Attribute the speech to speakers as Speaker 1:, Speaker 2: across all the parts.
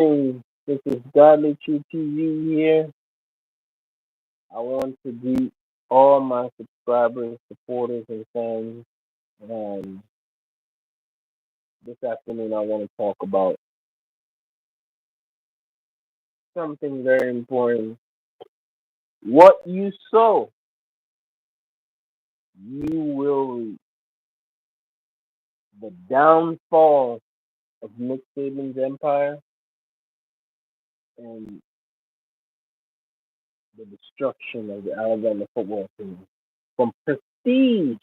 Speaker 1: Hey, this is Godly True TV here. I want to greet all my subscribers, supporters, and fans. Um, this afternoon, I want to talk about something very important. What you sow, you will reap. The downfall of Nick Saban's empire and the destruction of the Alabama football team. From prestige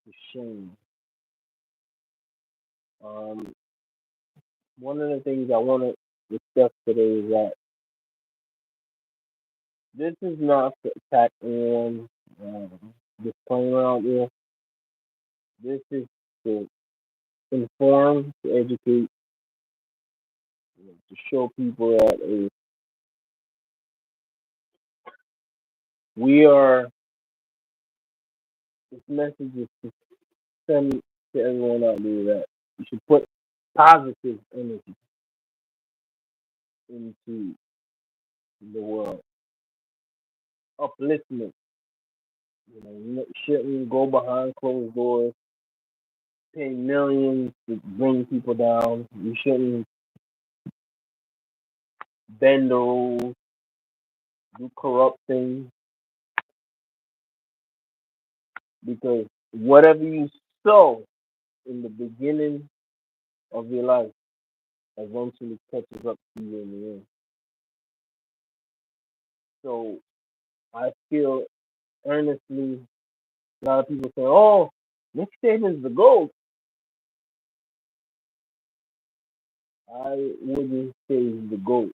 Speaker 1: to shame. Um, One of the things I want to discuss today is that this is not to attack anyone. Disclaimer out there. This is to inform, to educate, to show people that we are. This message is to send to everyone out there that you should put positive energy into the world, upliftment. You shouldn't go behind closed doors, pay millions to bring people down. You shouldn't bend the rules, do corrupt things, because whatever you sow in the beginning of your life eventually catches up to you in the end. So I feel earnestly, a lot of people say, "Oh, Nick Saban's the GOAT." I wouldn't say he's the GOAT,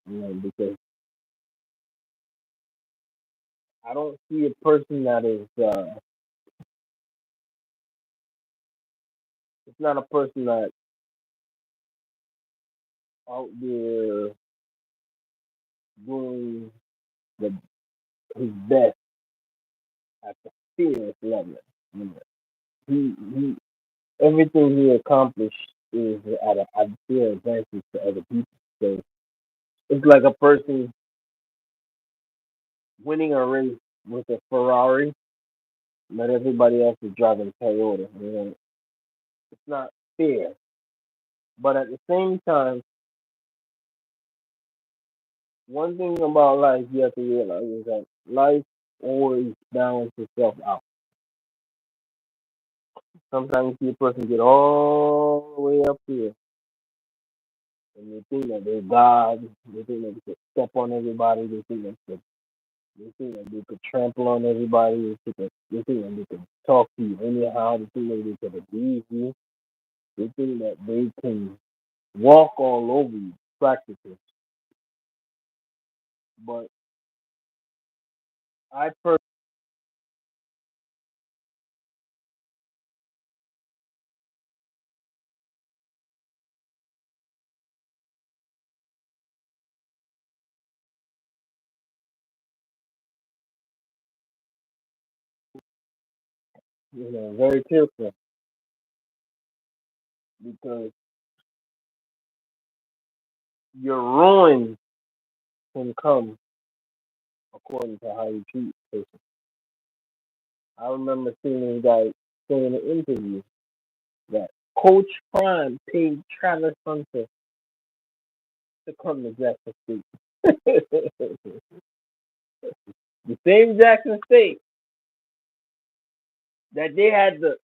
Speaker 1: because I don't see a person that is. It's not a person that out there doing the, his best at the serious level. You know, he everything he accomplished is at a fair advantage to other people. So it's like a person winning a race with a Ferrari, but everybody else is driving Toyota. It's not fair. But at the same time, one thing about life you have to realize is that life always balances itself out. Sometimes you see a person get all the way up here and they think that they're God, they think that they could step on everybody, they think that they could trample on everybody, they think that they could talk to you anyhow, they think that they could abuse you, they think that they can walk all over you practically. But I personally, very careful because your ruin can come according to how you treat a person. I remember seeing this guy say in an interview that Coach Prime paid Travis Hunter to come to Jackson State. The same Jackson State that they had the.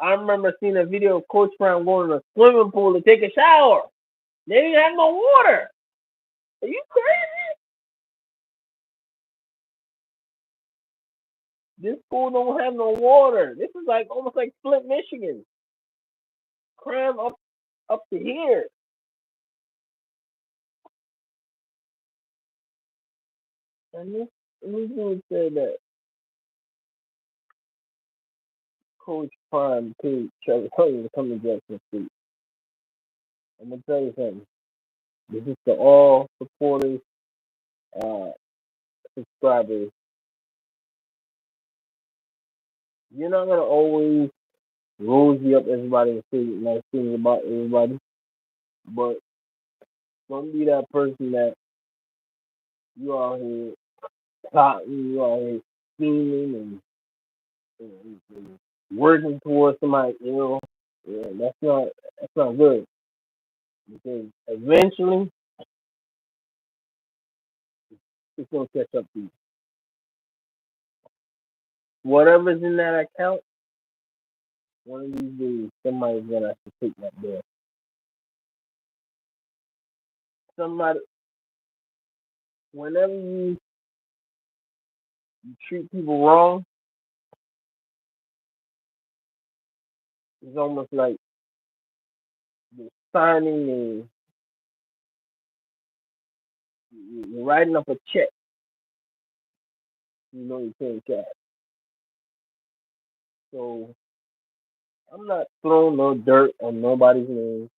Speaker 1: I remember seeing a video of Coach Prime going to a swimming pool to take a shower. They didn't have no water. Are you crazy? This school don't have no water. This is like almost like Flint, Michigan. Crime up to here. And this dude said that Coach Prime paid Travis Hunter to come to Jackson State. I'm gonna tell you something. This is to all supporters, uh, subscribers. You're not gonna always rosy up everybody and say nice things about everybody. But don't be that person that you out here plotting, you out here scheming and working towards somebody ill. Yeah, that's not good because eventually it's gonna catch up to you. Whatever's in that account, one of these days somebody's gonna have to take that bill. Somebody, whenever you treat people wrong, it's almost like you're signing a, you're writing up a check. You know you're paying cash. So I'm not throwing no dirt on nobody's name.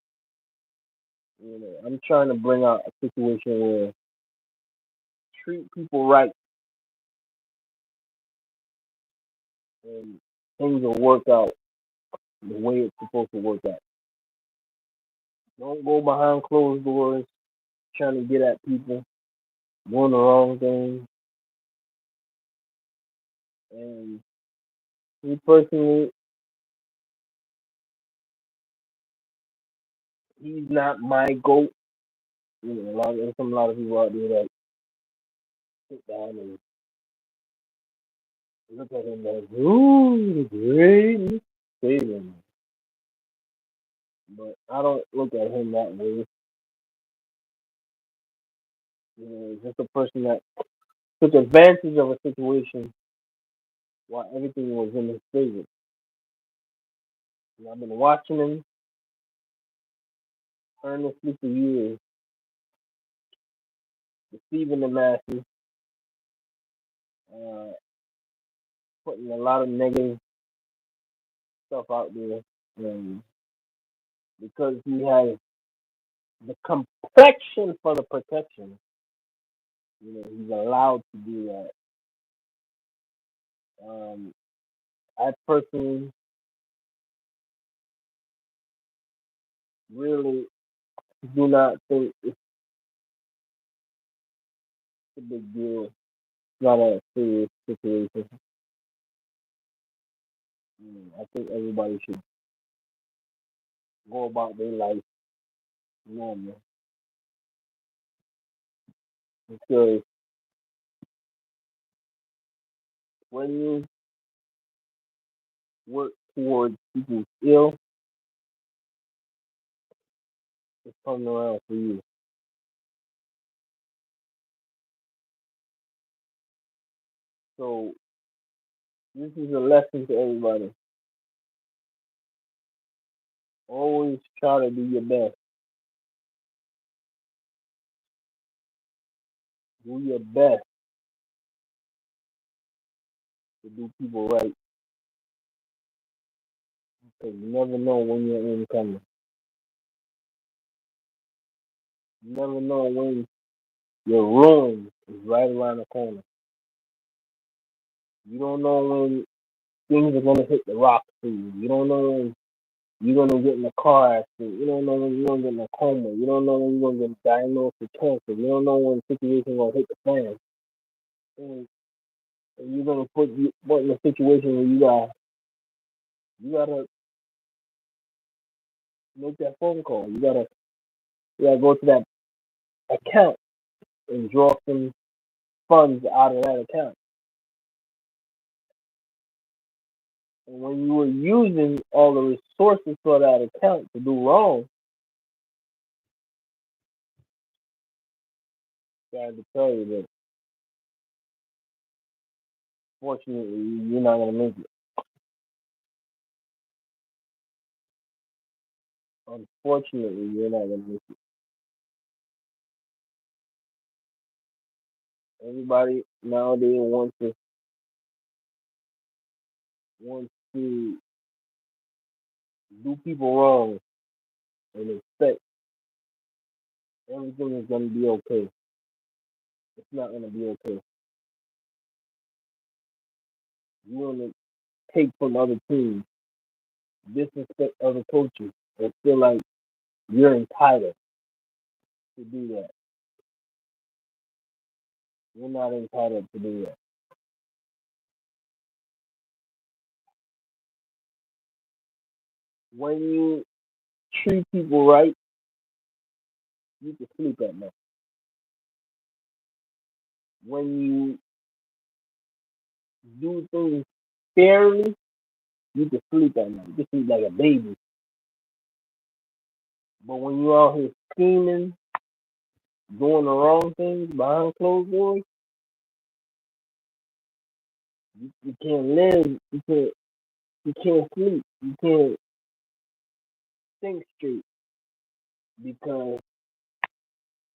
Speaker 1: You know, I'm trying to bring out a situation where treat people right and things will work out the way it's supposed to work out. Don't go behind closed doors trying to get at people, doing the wrong thing. And me personally, he's not my goat. You know, there's a lot of people out there that sit down and look at him as, ooh, the great Saban. But I don't look at him that way. You know, he's just a person that took advantage of a situation while everything was in his favor. And I've been watching him earnestly for years, deceiving the masses, uh, putting a lot of negative stuff out there. And because he has the complexion for the protection, you know, he's allowed to do that. I personally really do not think it's a big deal. It's not a serious situation. I think everybody should go about their life normal because when you work towards people's ill, it's coming around for you. So this is a lesson to everybody. Always try to do your best. Do your best to do people right because you never know when your end coming. You never know when your ruin is right around the corner. You don't know when things are gonna hit the rocks for you. You don't know when you're gonna get in a car accident. You don't know when you're gonna get in a coma. You don't know when you're gonna get diagnosed with cancer. You don't know when the situation gonna hit the fan. And you're gonna put in a situation where you gotta make that phone call. You gotta go to that account and draw some funds out of that account. And when you were using all the resources for that account to do wrong, I have to tell you that fortunately you're not gonna make it. Unfortunately, you're not gonna make it. Everybody nowadays wants to do people wrong and expect everything is gonna be okay. It's not gonna be okay. You're gonna take from other teams, disrespect other coaches, and feel like you're entitled. to do that. You're not entitled to do that. When you treat people right, you can sleep at night. When you do things fairly, you can sleep at night. You can sleep like a baby. But when you out here scheming, doing the wrong things behind closed doors, you can't live. You can't sleep. You can't think straight because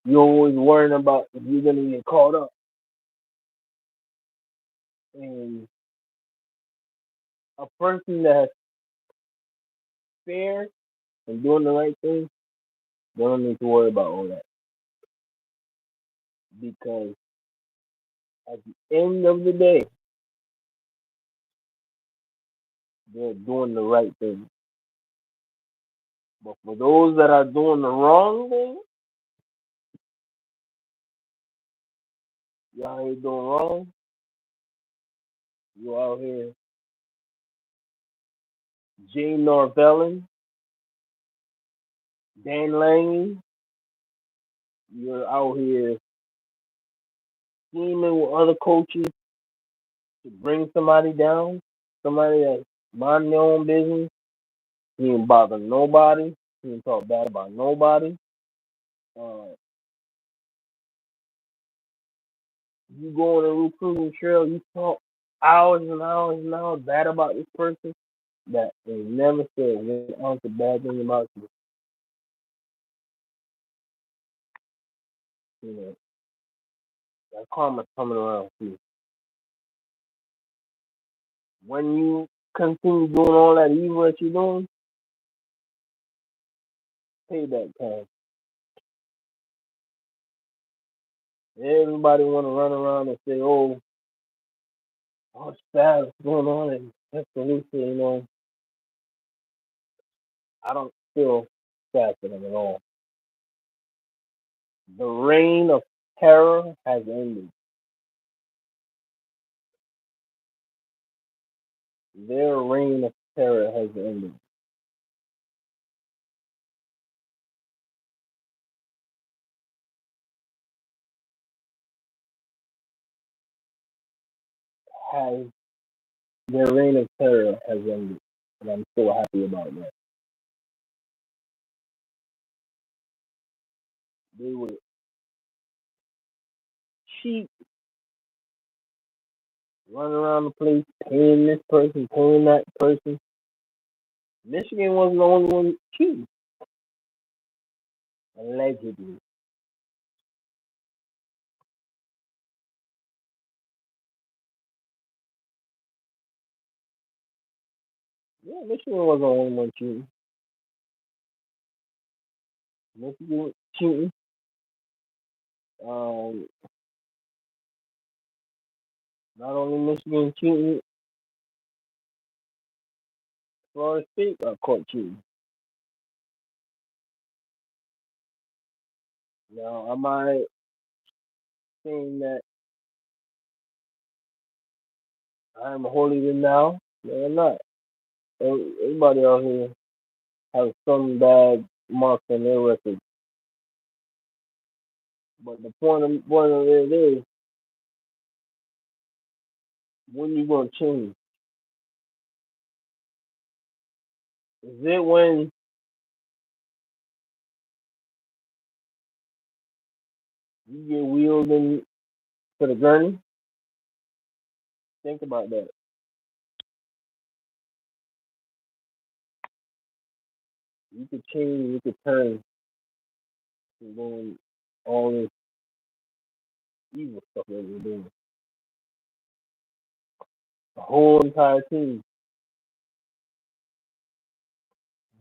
Speaker 1: you're always worrying about if you're gonna get caught up. And a person that's fair and doing the right thing, they don't need to worry about all that because at the end of the day, they're doing the right thing. But for those that are doing the wrong thing, you out here doing wrong, you out here Jay Norvellin, Dan Lange, you're out here scheming with other coaches to bring somebody down, somebody that's mind their own business, he ain't bother nobody, he ain't talk bad about nobody. Uh, you go on a recruiting trail, you talk hours and hours and hours bad about this person that they never said one ounce of bad thing about you. You know, that karma's coming around too. When you continue doing all that evil that you're doing, payback time. Everybody want to run around and say, "Oh, it's bad, what's going on?" And that's the Lisa, I don't feel sad for them at all. The reign of terror has ended. Their reign of terror has ended. Has their reign of terror has ended, and I'm so happy about that. They would cheat, run around the place, paying this person, paying that person. Michigan wasn't the only one cheating, allegedly. Yeah, Michigan wasn't the only one cheating. Michigan cheating. Um, Not only Michigan cheating, Florida State got caught cheating. Now, am I saying that I'm holier than thou? No, I'm not. Everybody out here has some bad marks on their record. But the point of it is, when you gonna change? Is it when you get wheeled in to the gurney? Think about that. You could change, you could turn from doing all this evil stuff that you're doing. The whole entire team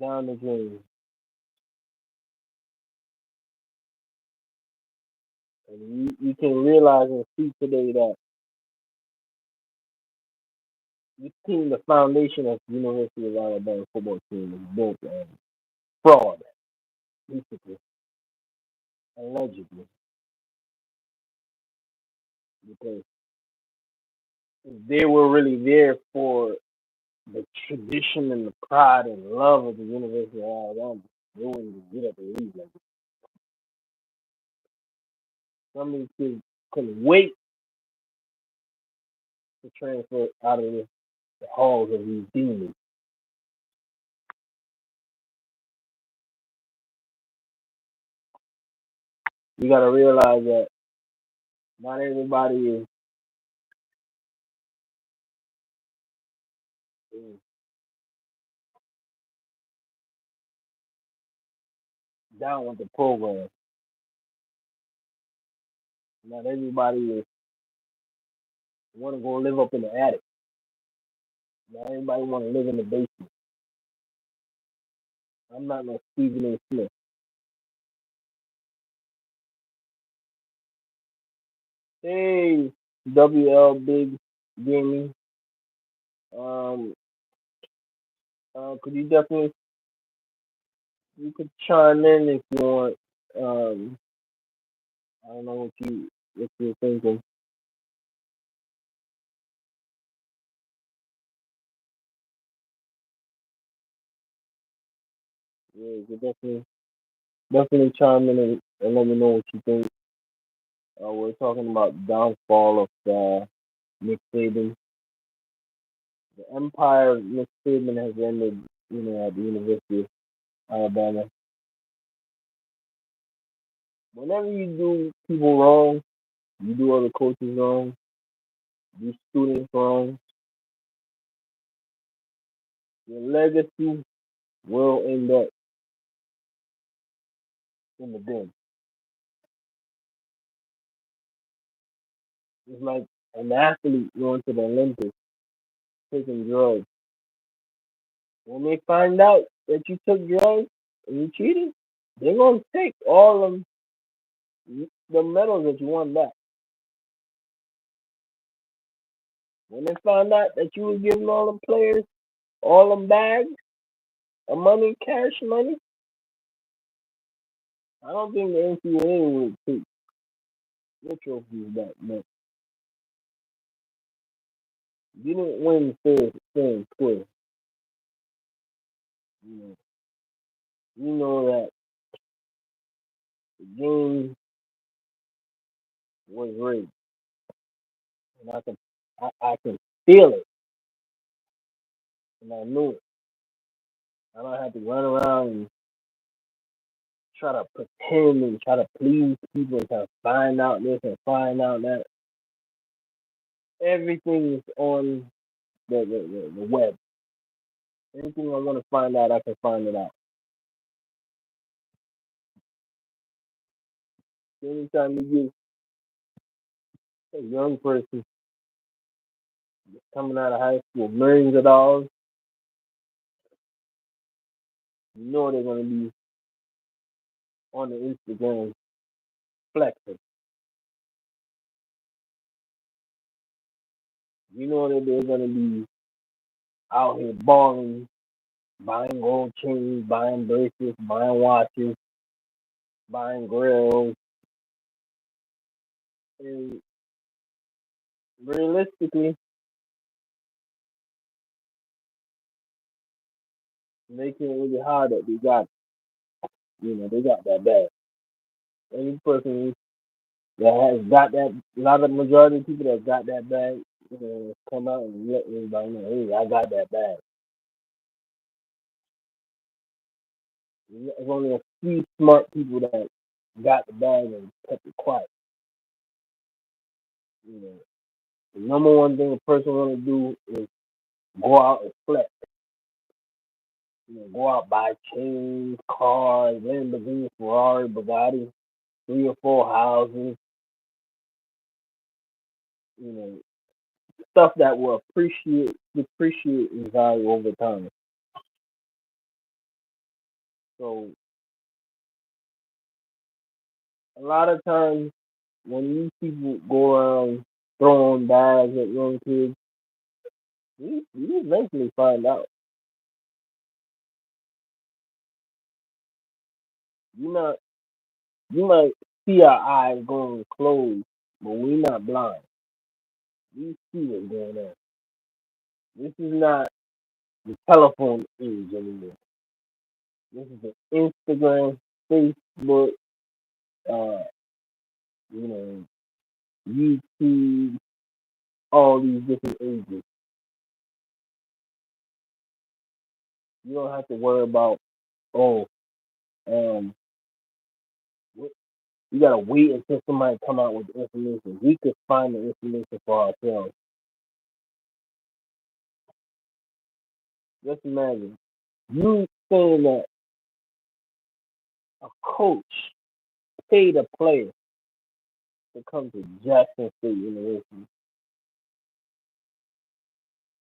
Speaker 1: down the drain. And you can realize and see today that this team, the foundation of the University of Alabama football team, is built on fraud, basically. allegedly, because if they were really there for the tradition and the pride and love of the University of Alabama, they wouldn't get up and leave like this. Some of these kids couldn't wait to transfer out of the halls of these demons. You got to realize that not everybody is down with the program. Not everybody is want to go live up in the attic. Not everybody want to live in the basement. I'm not no Stephen A. Smith. Hey, WL Big Gaming. Um, could you definitely you could chime in if you want. Um, I don't know what you're thinking. Yeah, you could definitely chime in and let me know what you think. We're talking about the downfall of Nick Saban. The empire of Nick Saban has ended, at the University of Alabama. Whenever you do people wrong, you do other coaches wrong, you do students wrong, your legacy will end up in the bin. It's like an athlete going to the Olympics taking drugs. When they find out that you took drugs and you cheated, they're gonna take all of the medals that you won back. When they find out that you were giving all them players all them bags of money, cash money, I don't think the NCAA would take your trophies back, man. You didn't win fair and square. You know, you know that the game was rigged, and I can feel it, and I knew it. I don't have to run around and try to pretend and try to please people and try to find out this and find out that. Everything is on the web. Anything I want to find out, I can find it out. Anytime you get a young person coming out of high school, millions of dollars, you know they're going to be on the Instagram flexing. You know that they're going to be out here balling, buying gold chains, buying bracelets, buying watches, buying grills, and realistically, making it really hard that they got, they got that bad. Any person that has got that, a lot of majority of people that got that bag, come out and let everybody know, hey, I got that bag. There's only a few smart people that got the bag and kept it quiet. You know, the number one thing a person want to do is go out and flex. Go out buy chains, cars, Lamborghini, Ferrari, Bugatti, 3 or 4 houses. You know, stuff that will depreciate in value over time. So a lot of times when these people go around throwing bags at young kids, you eventually find out. You not you might see our eyes going closed, but we not blind. We see what's going on. This is not the telephone age anymore. This is the Instagram, Facebook, uh, you know, YouTube, all these different ages. You don't have to worry about, oh, um, what- you gotta wait until somebody come out with the information. We could find the information for ourselves. Just imagine you saying that a coach paid a player to come to Jackson State University,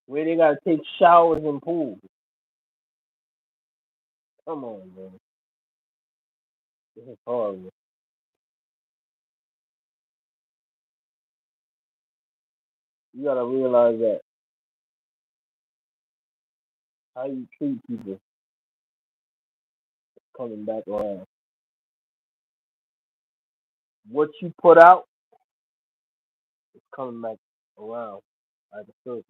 Speaker 1: where they gotta take showers in pools. Come on, man, this is horrible. You gotta realize that how you treat people is coming back around. What you put out is coming back around like a circle.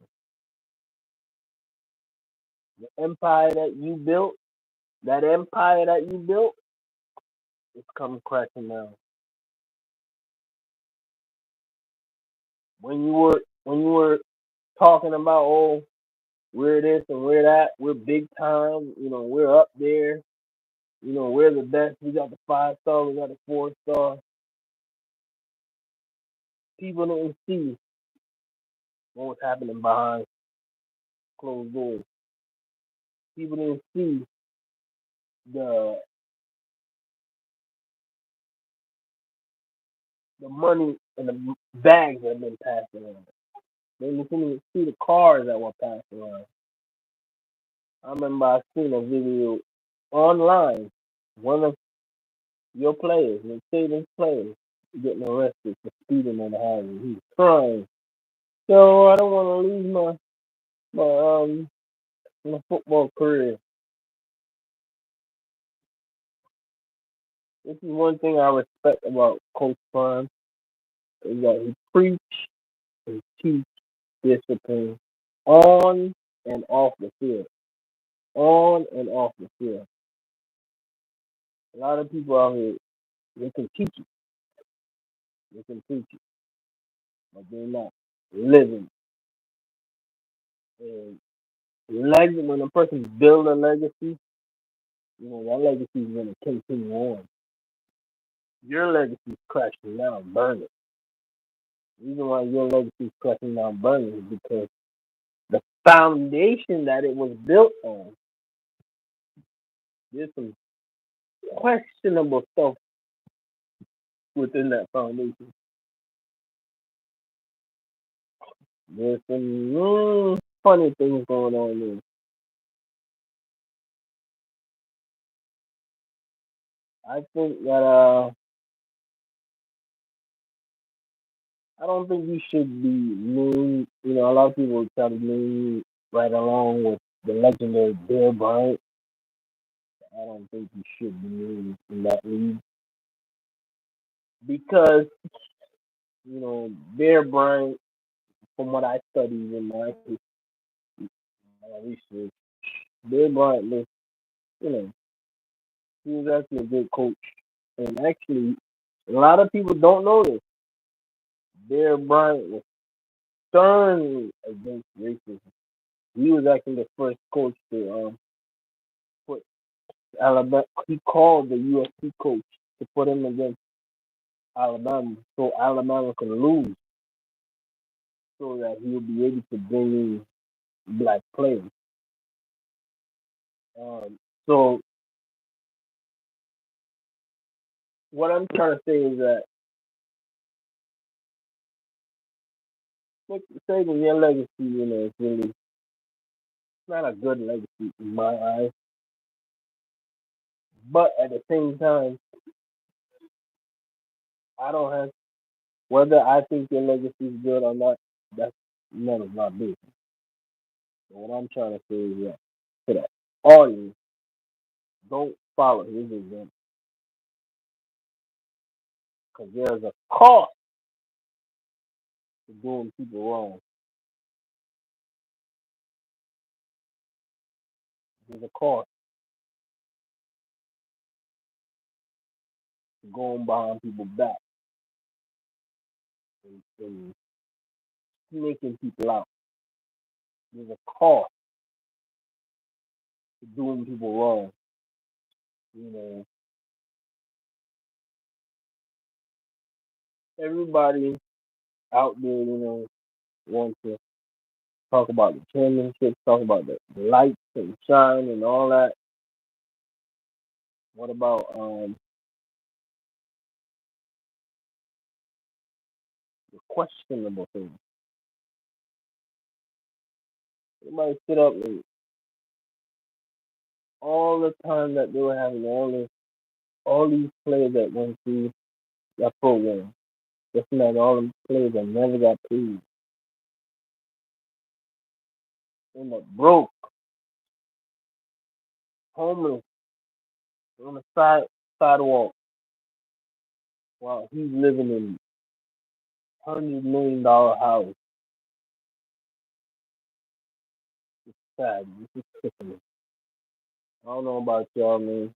Speaker 1: The empire that you built, that empire that you built, is coming crashing down. When you were talking about, oh, we're this and we're that, we're big time, we're up there, we're the best, we got the 5 star, we got the 4 star. People didn't see what was happening behind closed doors. People didn't see the the money and the bags that have been passed around. They didn't even see the cars that were passed around. I remember I seen a video online, one of your players, your Saban's players, getting arrested for speeding on the highway. He's crying. So I don't want to lose my football career. This is one thing I respect about Coach Prime is that he preach and teach discipline on and off the field. On and off the field. A lot of people out here, they can teach it, they can teach it, but they're not living. And when a person builds a legacy, that legacy is going to continue on. Your legacy is crashing down, burning. The reason why your legacy is crashing down, burning is because the foundation that it was built on, there's some questionable stuff within that foundation. There's some funny things going on there. I think that I don't think you should be named. A lot of people try to name right along with the legendary Bear Bryant. I don't think you should be named in that league because Bear Bryant, from what I studied in my research, Bear Bryant was, you know, he was actually a good coach, and actually, a lot of people don't know this. Bear Bryant was sternly against racism. He was actually the first coach to put Alabama. He called the USC coach to put him against Alabama, so Alabama can lose, so that he'll be able to bring in black players. So what I'm trying to say is that saving your legacy, is really not a good legacy in my eyes. But at the same time, I don't have whether I think your legacy is good or not. That's none of my business. So what I'm trying to say is that to the audience, don't follow his example. because there's a cost to doing people wrong. There's a cost to going behind people's back and making people out. There's a cost to doing people wrong. You know, everybody out there, wants to talk about the championship, talk about the lights and shine and all that. What about the questionable things? Everybody sit up and all the time that they were having all these players that went through that program. Just like all them players that never got paid. And the broke, homeless, on the sidewalk while he's living in $100 million house. It's sad. This is sickening. I don't know about y'all, man.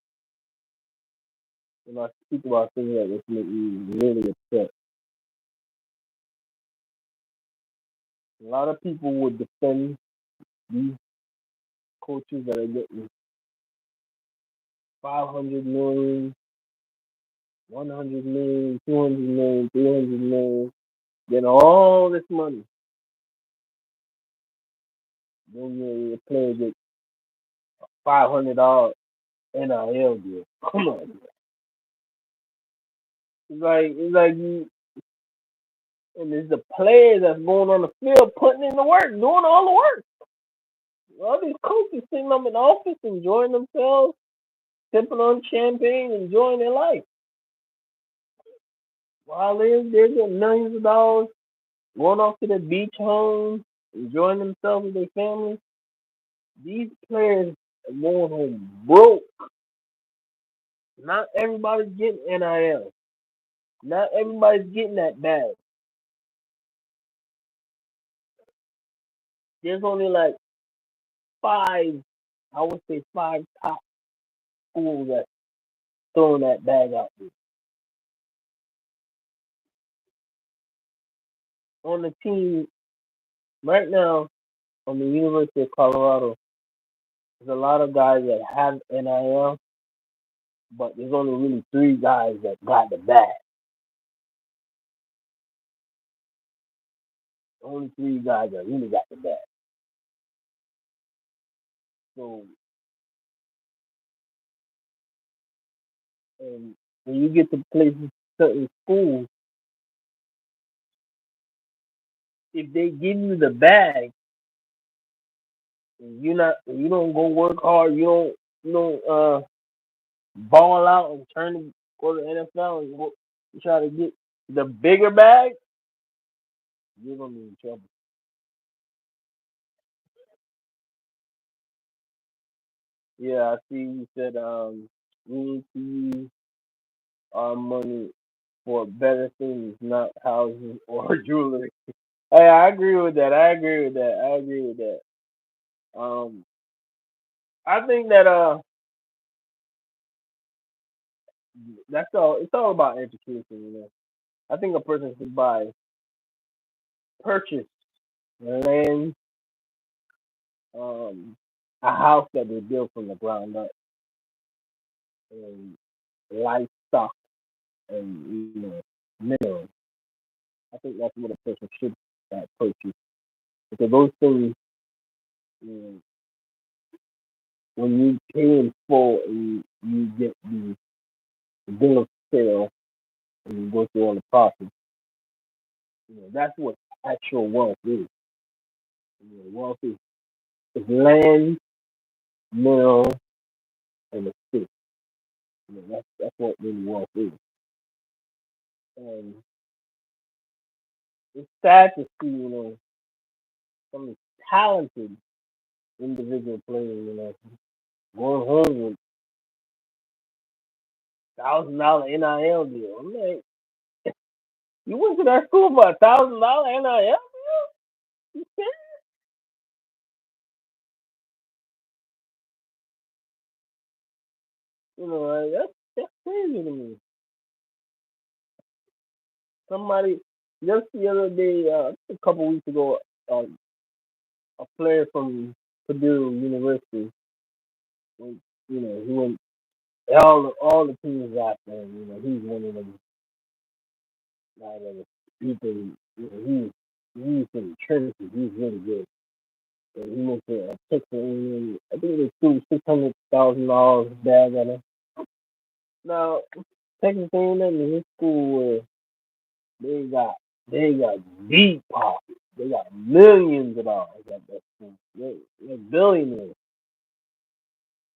Speaker 1: When I speak about things like this, make me really upset. A lot of people would defend these coaches that are getting 500 million, 100 million, 200 million, 300 million, getting all this money. Then your player get $500 NIL deal. Come on, it's like you, and it's the players that's going on the field putting in the work, doing all the work. All these coaches sitting up in the office enjoying themselves, sipping on champagne, enjoying their life. While they're getting millions of dollars, going off to the beach homes, enjoying themselves with their families. These players are going home broke. Not everybody's getting NIL. Not everybody's getting that bag. There's only like five, I would say five top schools that's throwing that bag out there. On the team right now, on the University of Colorado, there's a lot of guys that have NIL, but there's only really three guys that got the bag. Only three guys that really got the bag. So, and when you get to places, certain schools, if they give you the bag, and you don't go work hard, you don't ball out and turn to go to the NFL and you try to get the bigger bag, you're gonna be in trouble. Yeah, I see you said we need to use our money for better things, not houses or jewelry. Hey, I agree with that. I agree with that. I agree with that. Um, I think that that's all. It's all about education. I think a person should purchase land, um, a house that they built from the ground up, and livestock and minerals. I think that's what a person should purchase because those things, you know, when you pay in full and you get the bill of sale and you go through all the process, that's what actual wealth is. Wealth is land, mineral, and the fish. That's what really wealth is. And it's sad to see, some talented individual players, going home with $1,000 NIL deal. I'm like, You went to that school for $1,000 NIL? You serious? You know, that's crazy to me. Somebody just the other day, a couple weeks ago, uh, a player from Purdue University, he went all the teams after him. He's one of them guys that people. He's in the trenches. He's really good. And he went to Texas A&M. I think they threw $600,000 bag at him. Now Texas A&M is his school where they got they got deep pockets. They got millions of dollars at that school. They're billionaires,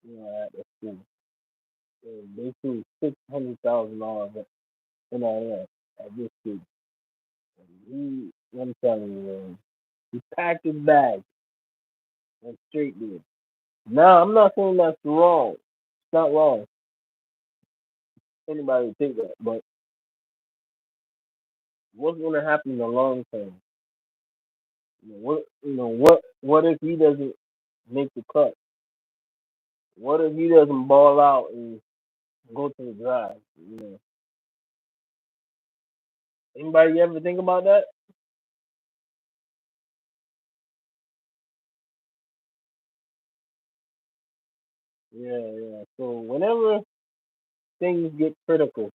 Speaker 1: at that school. And they threw $600,000 at NIL at this school. I'm telling you, man, he packed his bag and straight there. Now, I'm not saying that's wrong. It's not wrong. Anybody would think that, but what's going to happen in the long term? What if he doesn't make the cut? What if he doesn't ball out and go to the drive? Anybody ever think about that? Yeah, yeah. So whenever things get critical,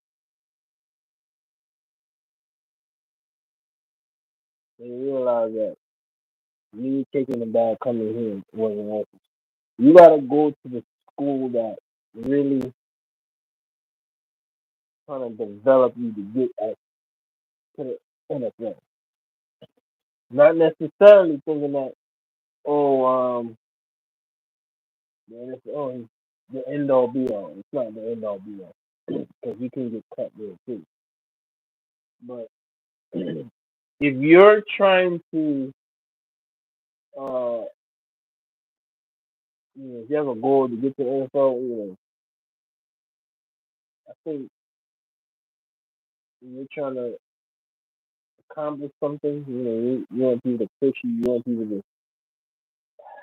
Speaker 1: they realize that me taking the bag coming here wasn't working. You gotta go to the school that really trying to develop you to get to the NFL. Not necessarily thinking that oh the NFL is the end all be all. It's not the end all be all because you can get cut there too. But if you're trying to uh if you have a goal to get to the NFL, I think when you're trying to accomplish something, you want people to push you, you want people to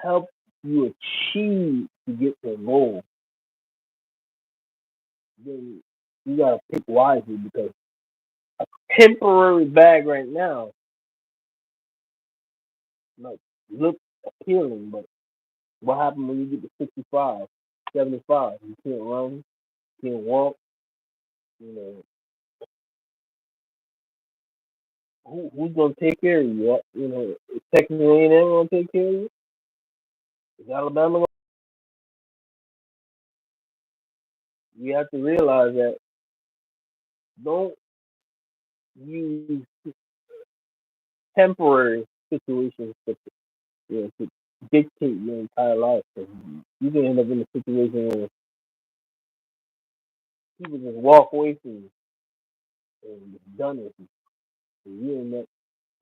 Speaker 1: help you achieve to get to a goal, then you gotta pick wisely because temporary bag right now like look appealing, but what happens when you get to 65, 75? You can't run, you can't walk. You know, who's gonna take care of you? Is Texas A&M gonna take care of you? Is Alabama? You have to realize that don't use temporary situations to dictate your entire life. 'Cause you can end up in a situation where people just walk away from you and it's done with you. So you end up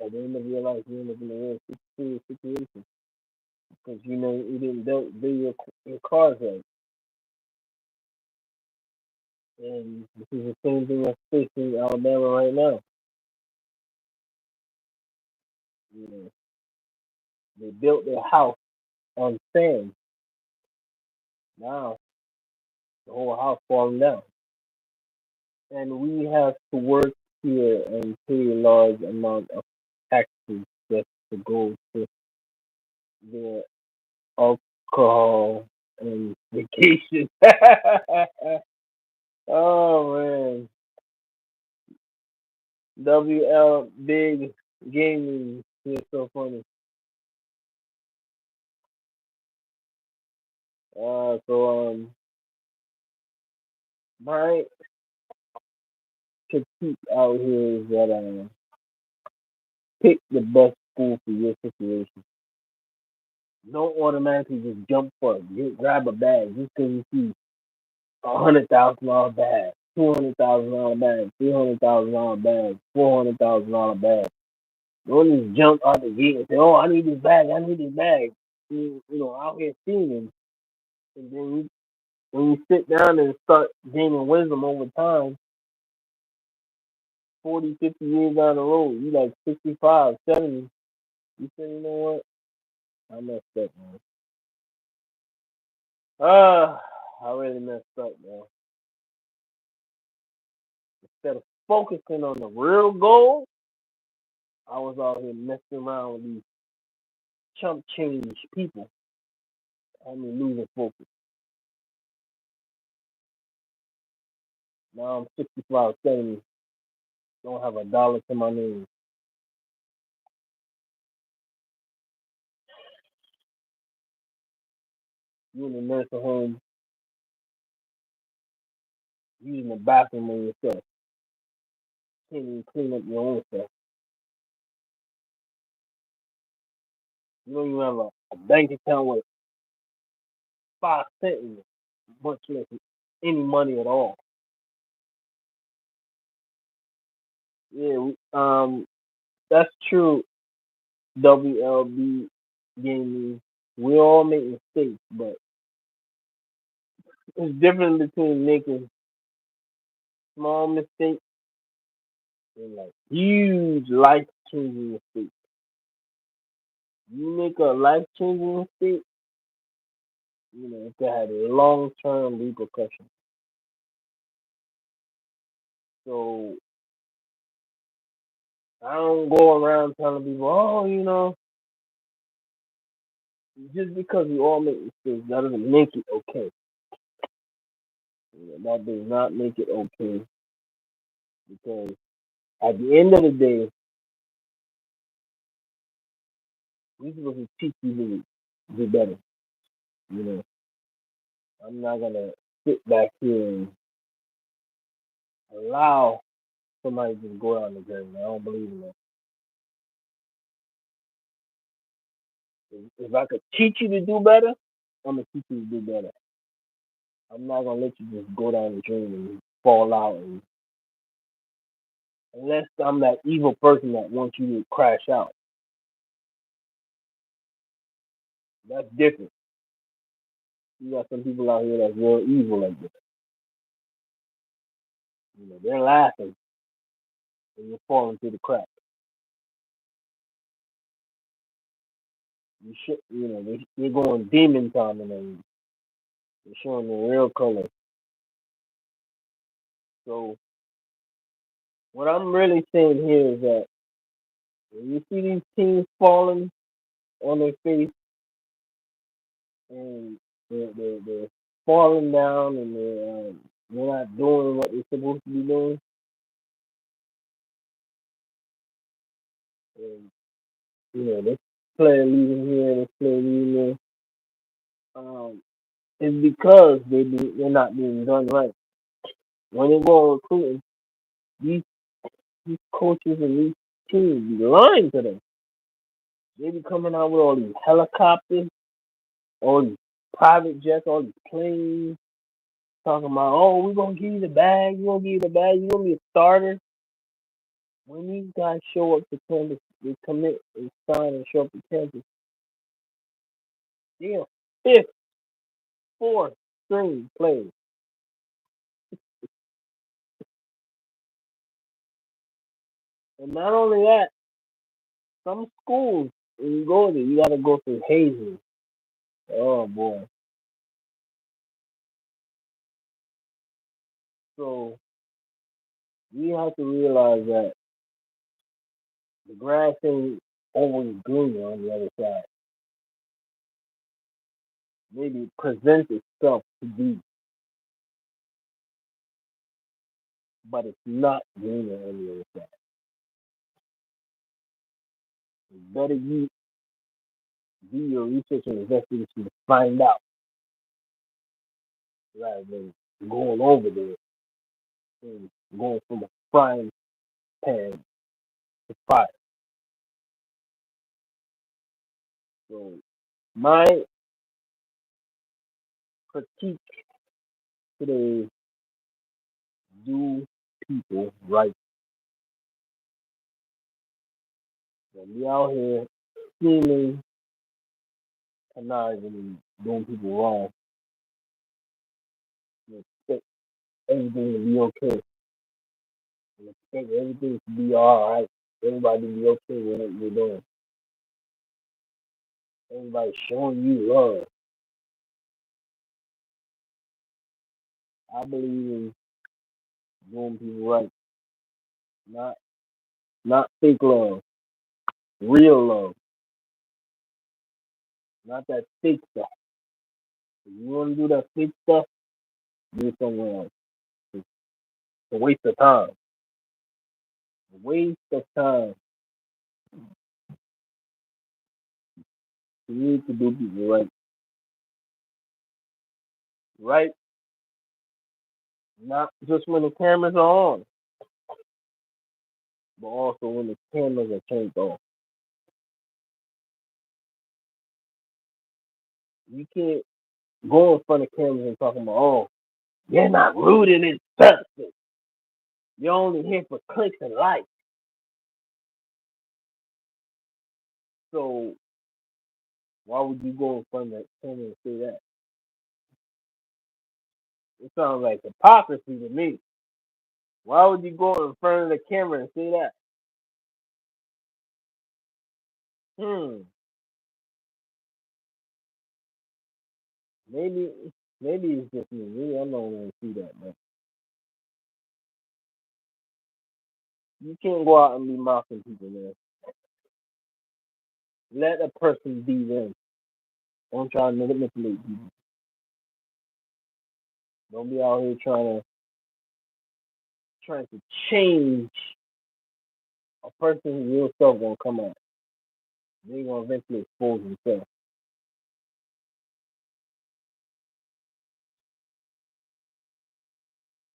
Speaker 1: at the end of your life, you end up in a real serious situation because you didn't do your cards right. And this is the same thing that's facing Alabama right now. You know, they built their house on sand. Now the whole house falling down, and we have to work here and pay a large amount of taxes just to go to their alcohol and vacation. Oh man, WL Big Gaming is so funny. My critique out here is that pick the best school for your situation. Don't automatically just jump for it. Grab a bag just because you see $100,000 bag, $200,000 bag, $300,000 bag, $400,000 bag. Don't just jump out the gate and say, "Oh, I need this bag. I need this bag." Out here seeing them, and then when you sit down and start gaining wisdom over time, 40, 50 years down the road, you like 65, 70. You say, you know what? I messed up, man. I really messed up, man. Instead of focusing on the real goal, I was out here messing around with these chump change people. I mean, losing focus. Now I'm 65, 70, don't have a dollar to my name. You in the nursing home, using the bathroom on yourself. Can't even clean up your own stuff. You don't even have a bank account with 5 cents in it, much less any money at all. Yeah, that's true. WLB gaming. We all make mistakes, but it's different between making small mistakes and like huge life changing mistakes. You make a life changing mistake, it can have long term repercussions. So I don't go around telling people, oh, just because we all make mistakes, that doesn't make it okay. That does not make it okay because at the end of the day, we're supposed to teach you to do better. You know, I'm not gonna sit back here and allow somebody to just go down the journey. I don't believe in that. If I could teach you to do better, I'm gonna teach you to do better. I'm not gonna let you just go down the drain and fall out, and unless I'm that evil person that wants you to crash out. That's different. You got some people out here that's real evil like this. They're laughing and you're falling through the cracks. They're going demon time and then they're showing their real colors. So what I'm really saying here is that when you see these teens falling on their face and they're falling down and they're not doing what they're supposed to be doing, and this player leaving here, this player leaving there, it's because they're not being done right. When they go recruiting, these these coaches and these teams be lying to them. They be coming out with all these helicopters, all these private jets, all these planes, talking about, oh, we're gonna give you the bag, we're gonna give you the bag, you're gonna be a starter. When these guys show up to campus, they commit and sign and show up to campus, they're fifth, fourth string players. And not only that, some schools, when you go there, you gotta go through hazing. Oh boy. So we have to realize that the grass ain't always greener on the other side. Maybe it presents itself to be, but it's not greener on the other side. It's better you do your research and investigation to find out rather than going over there and going from a frying pan to fire. So my critique today is do people right. Don't be out here scheming, conniving, and doing people wrong. You expect everything to be okay. You expect everything to be all right. Everybody to be okay with what you're doing. Everybody showing you love. I believe in doing people right, not not fake love, real love, not that fake stuff. If you want to do that fake stuff, do it somewhere else. It's a waste of time. A waste of time. You need to do people right, right? Not just when the cameras are on, but also when the cameras are turned off. You can't go in front of cameras and talking about, oh, you're not rooting in substance. You're only here for clicks and likes. So why would you go in front of that camera and say that? It sounds like hypocrisy to me. Why would you go in front of the camera and say that? Hmm. Maybe maybe it's just me. Maybe I'm not gonna see that, but you can't go out and be mocking people, man. Let a person be them. Don't try to manipulate people. Don't be out here trying to change a person's real self gonna come out. They gonna eventually expose themselves.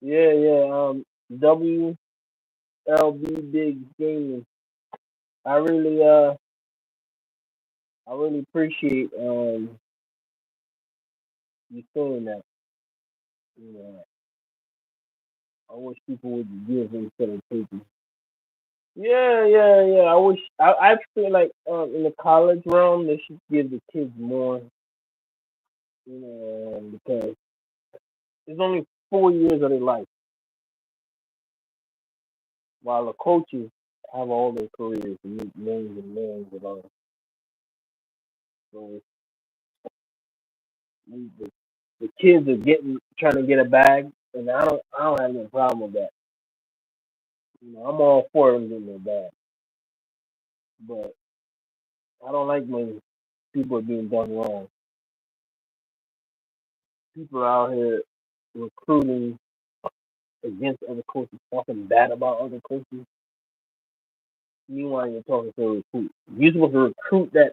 Speaker 1: Yeah, yeah. WLB Big Gaming. I really I really appreciate you saying that. You know, I wish people would give instead of taking. Yeah, yeah, yeah. I feel like in the college realm they should give the kids more, because it's only 4 years of their life, while the coaches have all their careers and make millions and millions of dollars. So the kids are getting trying to get a bag, and I don't have no problem with that. I'm all for them getting their bag, but I don't like when people are being done wrong. People are out here recruiting against other coaches, talking bad about other coaches. Meanwhile, you're talking to a recruit. You're supposed to recruit that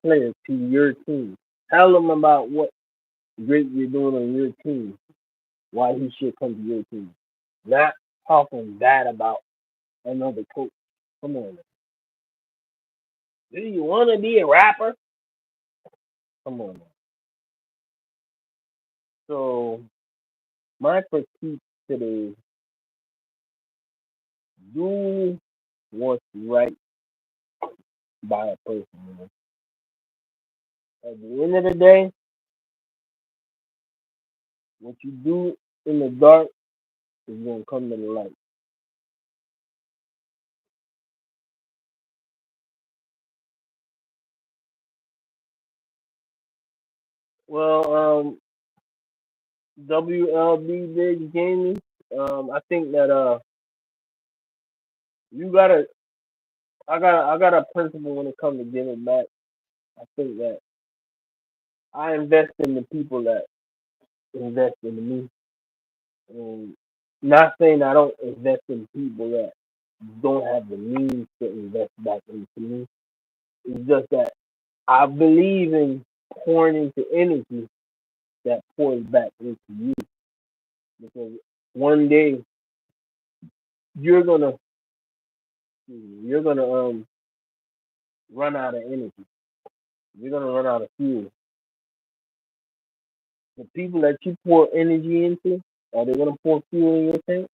Speaker 1: player to your team. Tell them about what great you're doing on your team, why he should come to your team. Not talking bad about another coach. Come on. Do you want to be a rapper? Come on. So, my critique today is do what's right by a person. At the end of the day, what you do in the dark is going to come to the light. Well, WLB Big Gaming. I think that you gotta. I got a principle when it comes to giving back. I think that I invest in the people that invest in me, and not saying I don't invest in people that don't have the means to invest back into me. It's just that I believe in pouring into energy that pours back into you, because one day you're gonna you're gonna run out of energy. You're gonna run out of fuel. The people that you pour energy into, are they gonna pour fuel in your tank?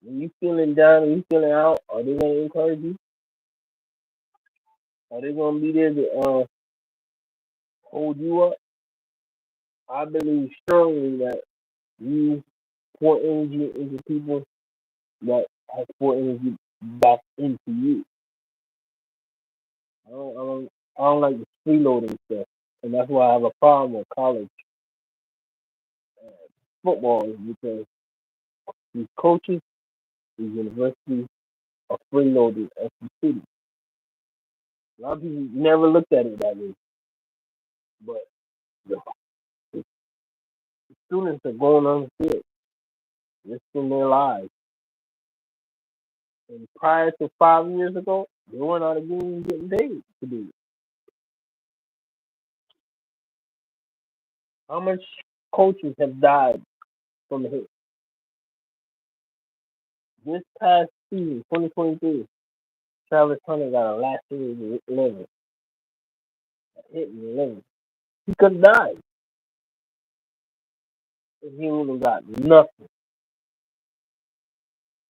Speaker 1: When you feeling down and you feeling out, are they gonna encourage you? Are they gonna be there to hold you up? I believe strongly that you pour energy into people. that has poured energy back into you. I don't, I don't, I don't like the freeloading stuff, and that's why I have a problem with college football is because these coaches, these universities are freeloading as the city. A lot of people never looked at it that way, but the, the students are going on the field, risking their lives. And prior to 5 years ago, they weren't out of game getting paid to do it. How much coaches have died from the hit? This past season, 2023, Travis Hunter got a lacerated liver, hit in the liver. He could have died if he would have got nothing.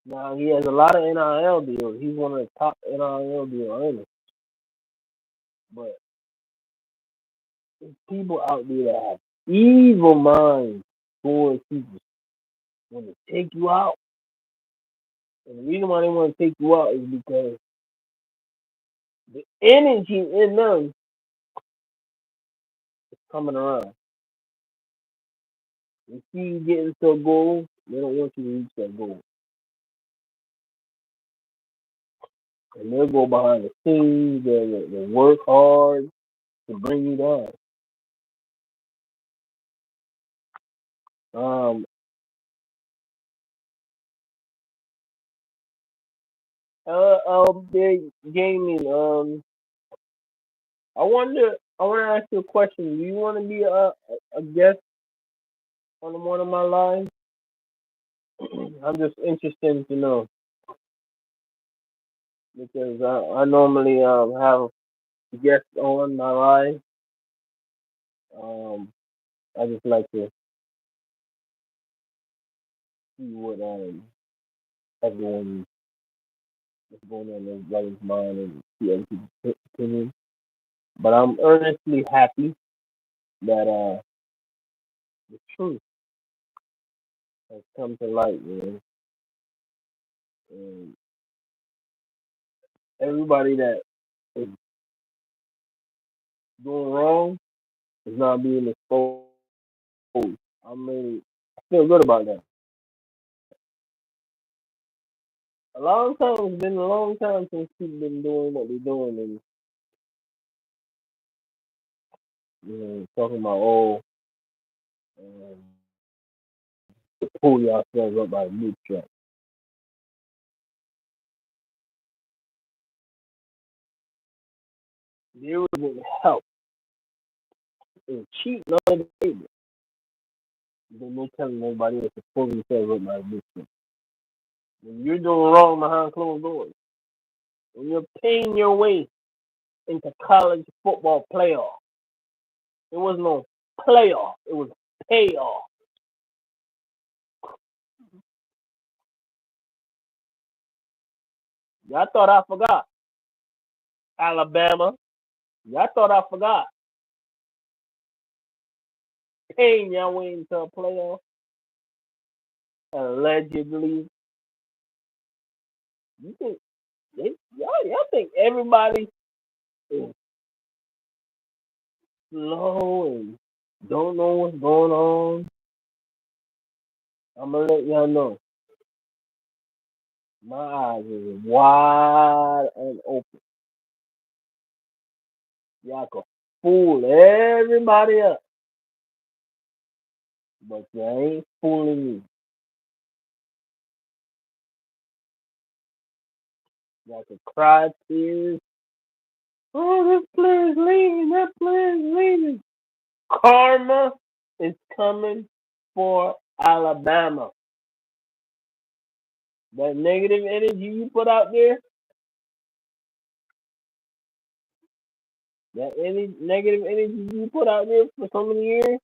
Speaker 1: Now he has a lot of NIL deals. He's one of the top NIL deal owners. But there's people out there that have evil minds towards people want to take you out. And the reason why they want to take you out is because the energy in them is coming around. They see you getting to a goal, they don't want you to reach that goal. And they'll go behind the scenes, they'll work hard to bring you down. Um, Big Gaming. I want to ask you a question. Do you want to be a guest on one of my lives? I'm just interested to know because I normally have guests on my live. Um, I just like to see what everyone is going on in everybody's mind and see other people's opinions. But I'm earnestly happy that the truth has come to light, man. And everybody that is doing wrong is not being exposed. I mean, I feel good about that. A long time, it's been a long time since people been doing what they're doing and talking about um, pull yourselves up by the bootstrap. There was help in cheating on the table. Then they're telling everybody else to pull themselves up by the bootstrap. When you're doing wrong behind closed doors, when you're paying your way into college football playoff, it was no playoff, it was payoff. Y'all thought I forgot. Alabama. Y'all thought I forgot. Paying your way into a playoff, allegedly. You think y'all think everybody is slow and don't know what's going on? I'm gonna let y'all know. My eyes is wide and open. Y'all can fool everybody else, but you ain't fooling me. Y'all can cry tears. Oh, this player's leaving. That player's leaving. Karma is coming for Alabama. That negative energy you put out there, that any negative energy you put out there for so many years,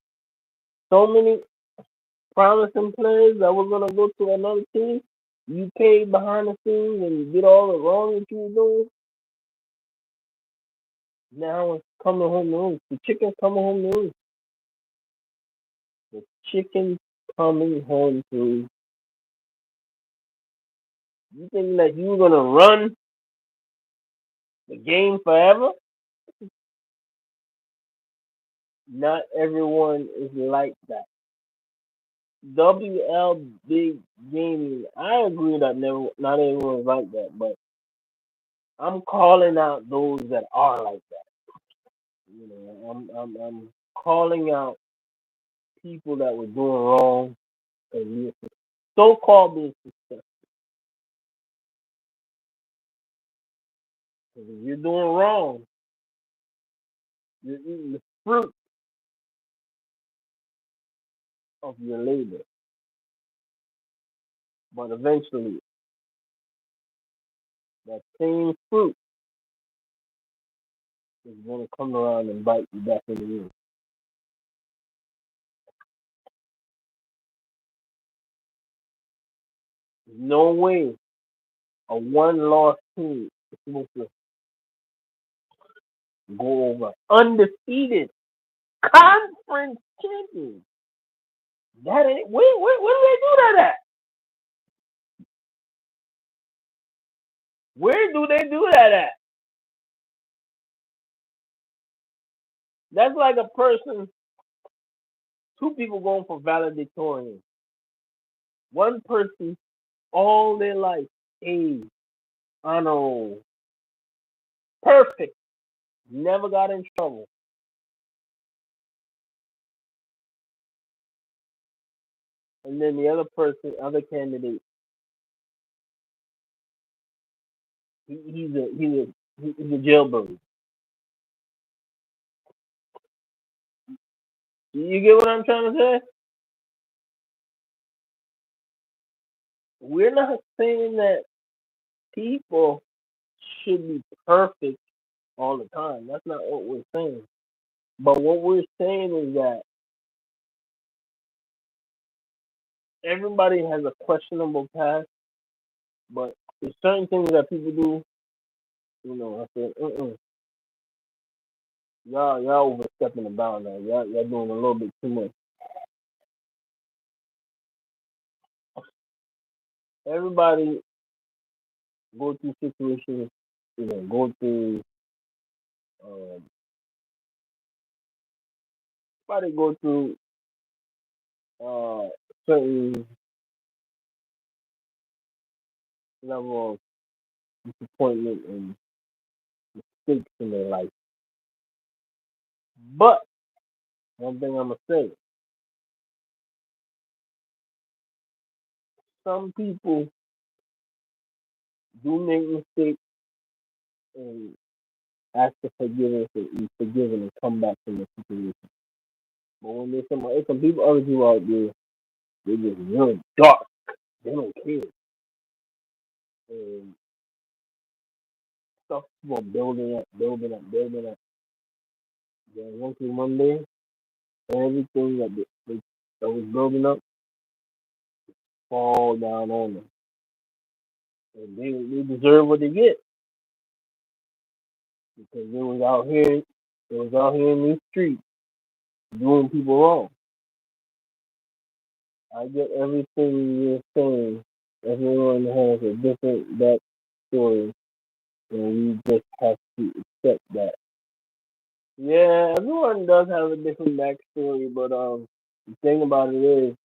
Speaker 1: so many promising players that were gonna go to another team, you paid behind the scenes and you did all the wrong that you were doing. Now it's coming home to roost. The chicken's coming home to roost. The chicken's coming home to roost. You think that you're gonna run the game forever? Not everyone is like that. WL Big Gaming, I agree that not everyone is like that, but I'm calling out those that are like that. I'm calling out people that were doing wrong and so-called being successful. Because if you're doing wrong, you're eating the fruit of your labor. But eventually, that same fruit is going to come around and bite you back in the ear. There's no way a one-loss team is supposed to go over undefeated conference champions. That ain't where do they do that at? Where do they do that at? That's like a person, two people going for valedictorian. One person all their life, A, honor roll, perfect, never got in trouble. And then the other person, other candidate, he's a jailbird. You get what I'm trying to say? We're not saying that people should be perfect all the time. That's not what we're saying. But what we're saying is that everybody has a questionable past, but there's certain things that people do. I said, y'all overstepping the bound now. Y'all doing a little bit too much. Everybody go through situations, go through. Um, everybody go through certain level of disappointment and mistakes in their life. But one thing I'm gonna say, some people do make mistakes and ask for forgiveness and be forgiven and come back from the situation. But when there's some people, other people out there, they just real dark. They don't care. And stuff keep on building up, building up, building up. Then one day, everything that was building up fall down on them. And they deserve what they get because they was out here in these streets doing people wrong. I get everything you're saying. Everyone has a different backstory, and we just have to accept that. Yeah, everyone does have a different backstory, but the thing about it is,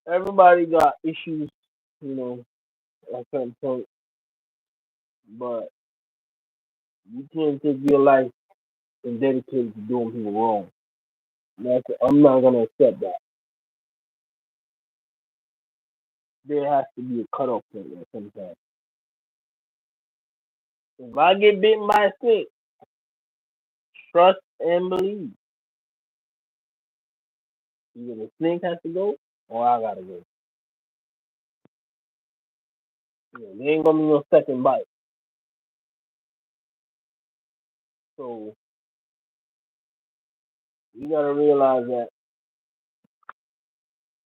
Speaker 1: everybody got issues, you know, at some point, but you can't take your life and dedicate it to doing people wrong. I'm not gonna accept that. There has to be a cutoff point at some time. If I get bitten by a snake, trust and believe. Either the snake has to go or I gotta go. There ain't gonna be no second bite. So you gotta realize that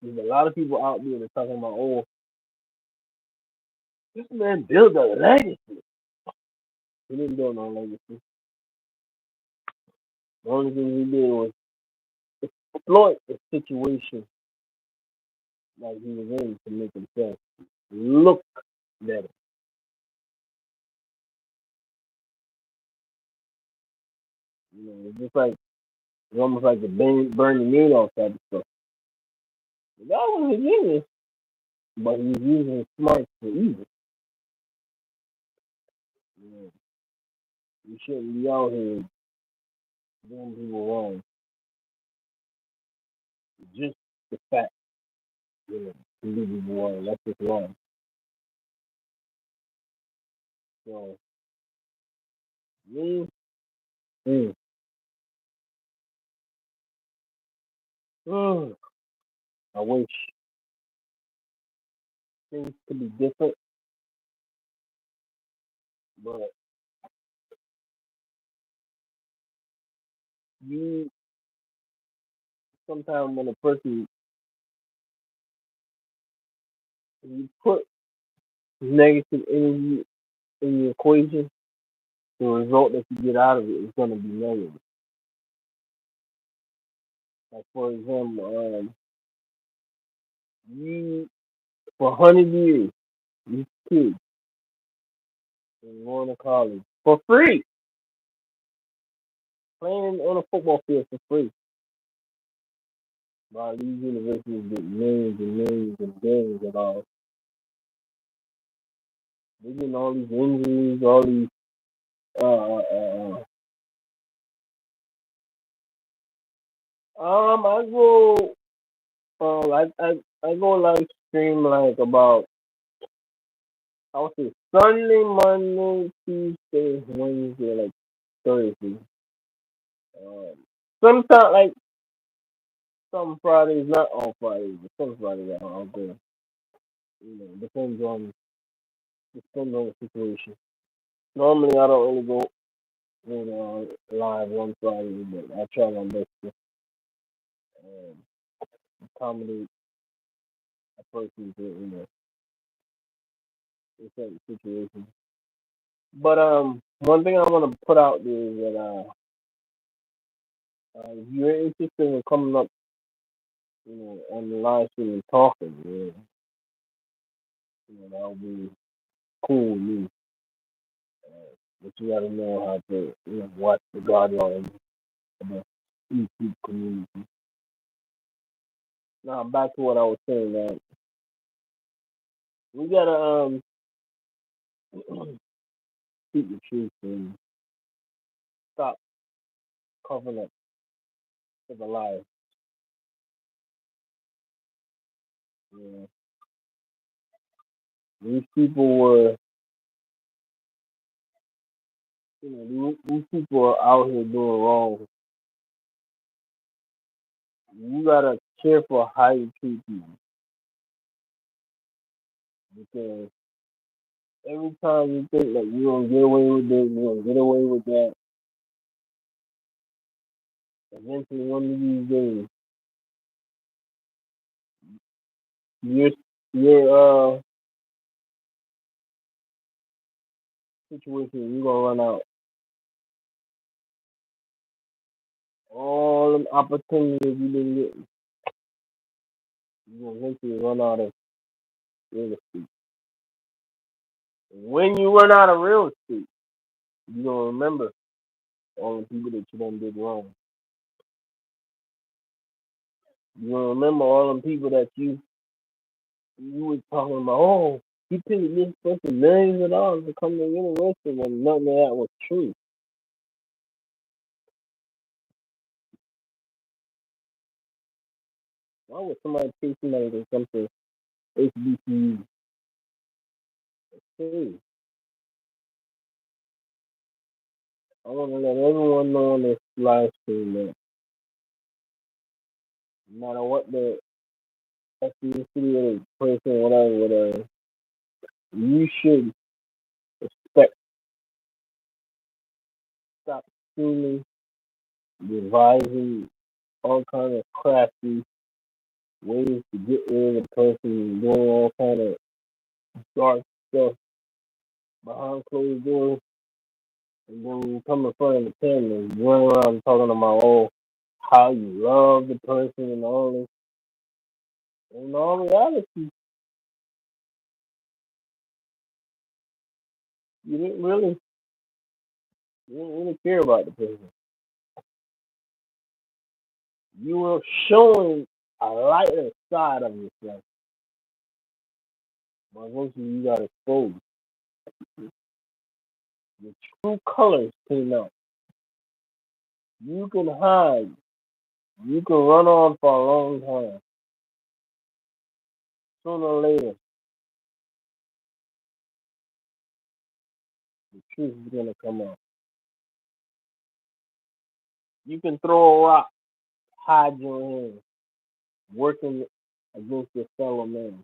Speaker 1: there's a lot of people out there that talking about, oh, this man built a legacy. He didn't build no legacy. The only thing he did was exploit the situation that he was in to make himself It's almost like the Bernie Madoff type of stuff. The guy was a genius, but he was using his smarts for evil. You know, you shouldn't be out here doing people wrong. Just the fact, to do people wrong. That's just wrong. So, me, mm, mm, I wish things could be different, but you sometimes when a person you put negative energy in the equation, the result that you get out of it is going to be negative. Like for example, you for 100 years, these kids been going to college for free, playing on a football field for free. While these universities get millions and millions and billions and all, they're getting all these injuries, all these I go I go live stream like about I would say Sunday, Monday, Tuesday, Wednesday, like Thursday. Um, sometimes like some Fridays, not all Fridays, but some Fridays I'll go. Depends on the situation. Normally I don't really go live one Friday, but I try my best to um, accommodate a person to in certain situations. But one thing I want to put out there is that if you're interested in coming up, on the live stream and talking, that would be cool with me. But you got to know how to, watch the guidelines of the YouTube community. Now back to what I was saying. We gotta speak the truth and stop covering up for the lies. You know, these people were, these people are out here doing wrong. You gotta care for how you treat people because every time you think that you're gonna get away with this, you're gonna get away with that, eventually one of these days, your your situation, you're gonna run out all the opportunities you didn't get. You're gonna eventually run out of real estate. When you run out of real estate, you're gonna remember all the people that you done did wrong. You're gonna remember all the people that you was talking about. Oh, he paid this person millions of dollars to come to the university when none of that was true. Why would somebody pay somebody to come to HBCU? Hey, I want to let everyone know on this live stream that no matter what the ethnicity of the person, whatever, you should respect, stop scheming, devising all kind of crafty ways to get rid of the person, doing all kind of dark stuff behind closed doors, and then when you come in front of the camera, you run around talking about how you love the person and all this. In all reality, you didn't really, you didn't really care about the person. You are showing a lighter side of yourself, but eventually you got exposed. Your true colors came out. You can hide. You can run on for a long time. Sooner or later, the truth is gonna come out. You can throw a rock, hide your hand, working against your fellow man.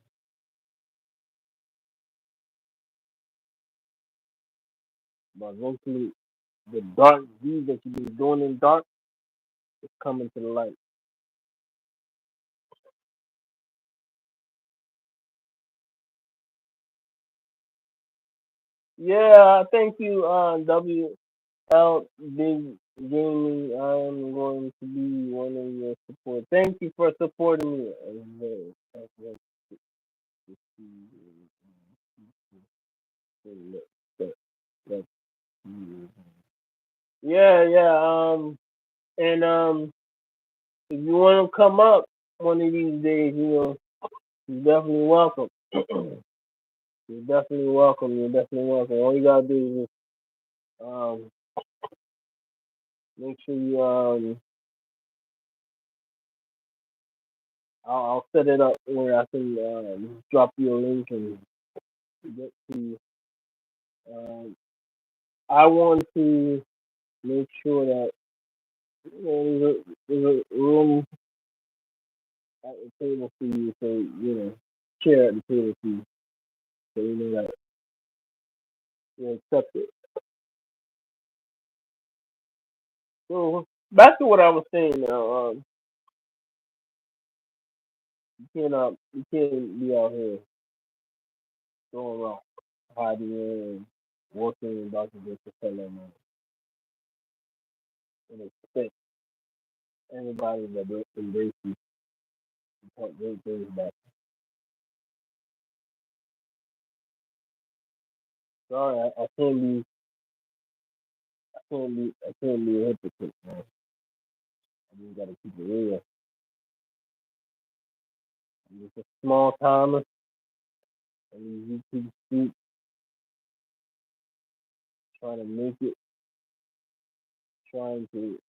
Speaker 1: But eventually, the dark deeds that you've been doing in dark is coming to the light. Yeah, thank you, WL Big Gaming. I am going to be one of your support. Thank you for supporting me. Yeah, yeah. And if you want to come up one of these days, you're definitely welcome. You're definitely welcome. You're definitely welcome. All you gotta do is make sure you I'll set it up where I can drop you a link and get to. Um, I want to make sure that there's a room at the table for you, so chair at the table for you, so you know that you're accepted. So back to what I was saying now. You can't be out here going around hiding and working about to get to fellow man and expect everybody that will embrace you and talk great things about you. Sorry, I can't be a hypocrite, man. I just gotta keep it real. I'm just a small timer on these YouTube streets, trying to make it, trying to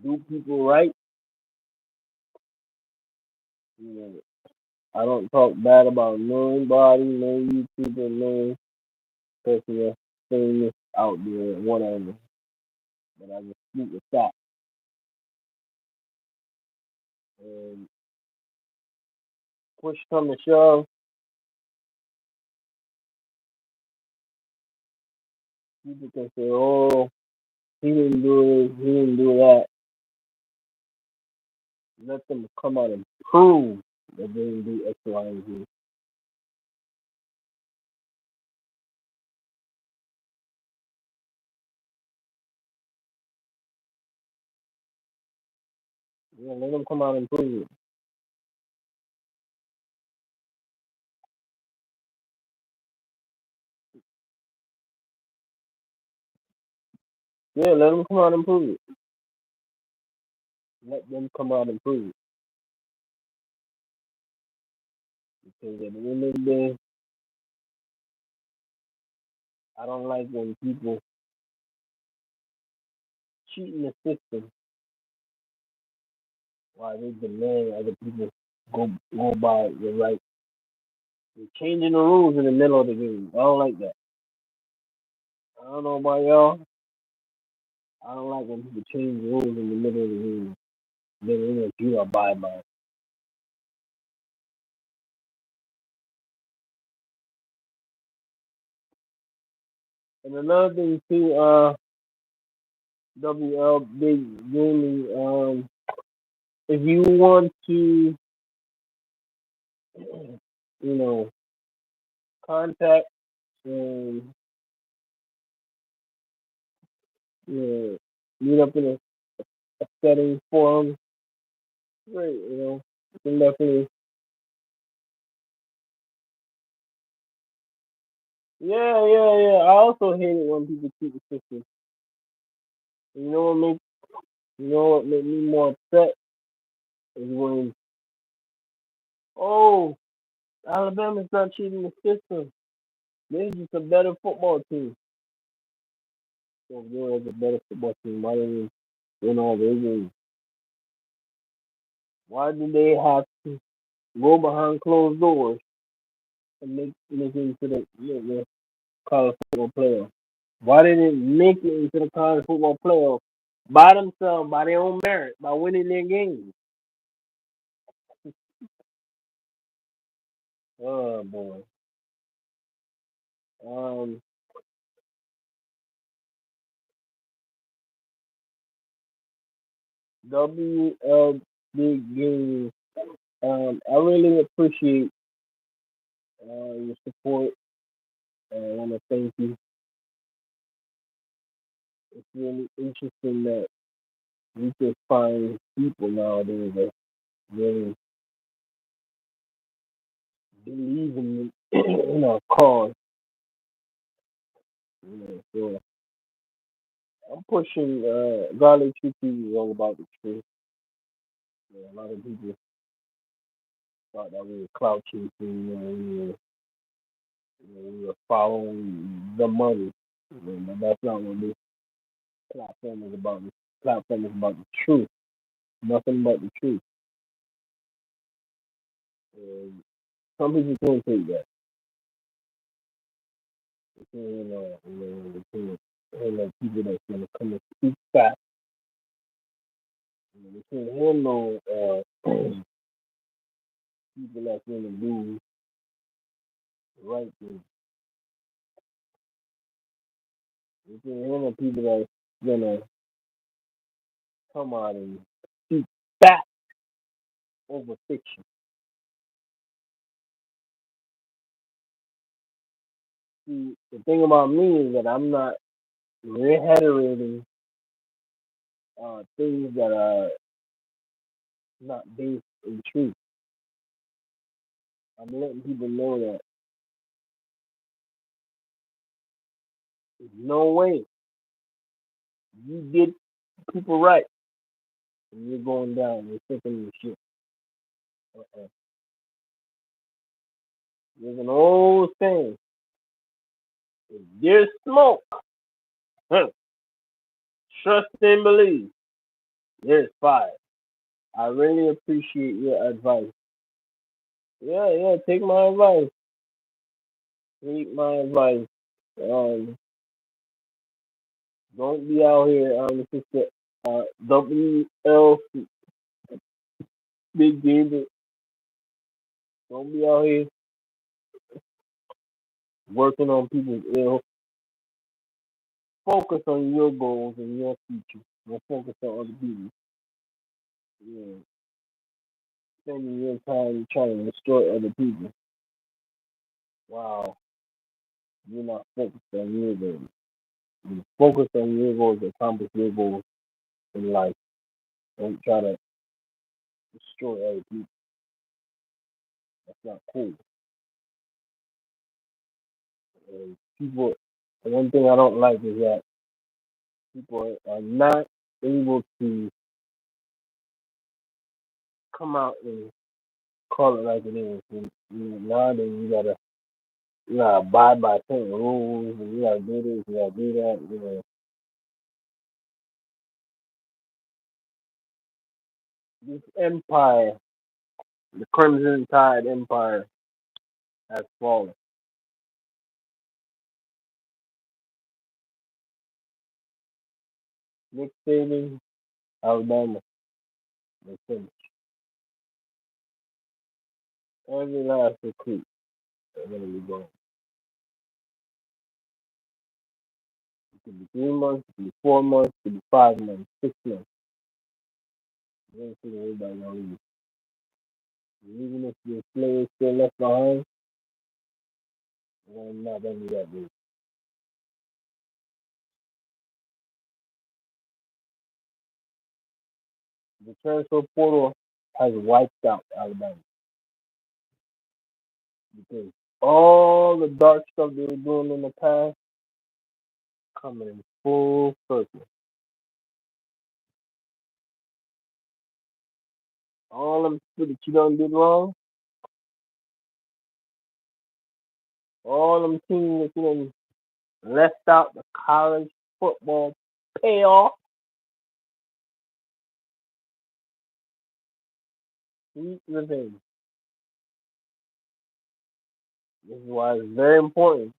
Speaker 1: do people right. You know, I don't talk bad about nobody, no YouTuber, no person that's famous out there, whatever. But I just speak with that. And push come to shove, people can say, "Oh, he didn't do this, he didn't do that." Let them come out and prove that they didn't do X, Y, and Z. Yeah, let them come out and prove it. Yeah, let them come out and prove it. Let them come out and prove it. Because at the end of the day, I don't like when people cheat in the system while they demand other people go by the right. They're changing the rules in the middle of the game. I don't like that. I don't know about y'all. I don't like when people change rules in the middle of the game. Then they want you to abide by it. And another thing too, WL Big Gaming, if you want to, you know, contact and meet up in a setting forum, great, you can definitely. Yeah, yeah, yeah. I also hate it when people cheat the system. You know what I mean? You know what made me more upset is when, oh, Alabama's not cheating the system. They're just a better football team. So if they're a better football team, why didn't they win all their games? Why do they have to go behind closed doors and make it into the college football playoff? Why didn't they make it into the college football playoff by themselves, by their own merit, by winning their games? Oh boy. Um, WL Big Game. I really appreciate your support. I want to thank you. It's really interesting that we can find people nowadays that really believe in our cause. So I'm pushing Garlic Truth TV is all about the truth. A lot of people thought that we were clout chasing, we were following the money. But that's not what this platform is about. This platform is about the truth, nothing but the truth. And some people can't take that. They can't, they can't handle people that's gonna come and speak back. They can't handle people that's gonna do the right thing. They can't handle people that's gonna come out and speak back over fiction. See, the thing about me is that I'm not reiterating things that are not based in truth. I'm letting people know that there's no way you did people right and you're going down and sinking your ship. Uh-uh. There's an old saying: if there's smoke, huh, trust and believe. There's fire. I really appreciate your advice. Yeah, yeah, take my advice. Take my advice. Um, don't be out here, this is the WLC, Big David. Don't be out here working on people's ill. Focus on your goals and your future. Don't focus on other people. Yeah, spending your time trying to destroy other people. Wow, you're not focused on your goals. You focus on your goals, accomplish your goals in life. Don't try to destroy other people. That's not cool. And people, one thing I don't like is that people are not able to come out and call it like it is. And, nowadays you gotta abide by certain rules, and you gotta do this, you gotta do that. This empire, the Crimson Tide Empire, has fallen. Nick Saban, Alabama, they finished. Every last recruit, they're gonna be going. It could be 3 months, it could be 4 months, it could be 5 months, 6 months. You don't think everybody gonna leave. Even if the players still left behind, they're not gonna be that big. The transfer portal has wiped out Alabama because all the dark stuff they were doing in the past coming in full circle. All them shit that you done did wrong, all them teams that you done left out the college football payoff. Sweet revenge. This is why it's very important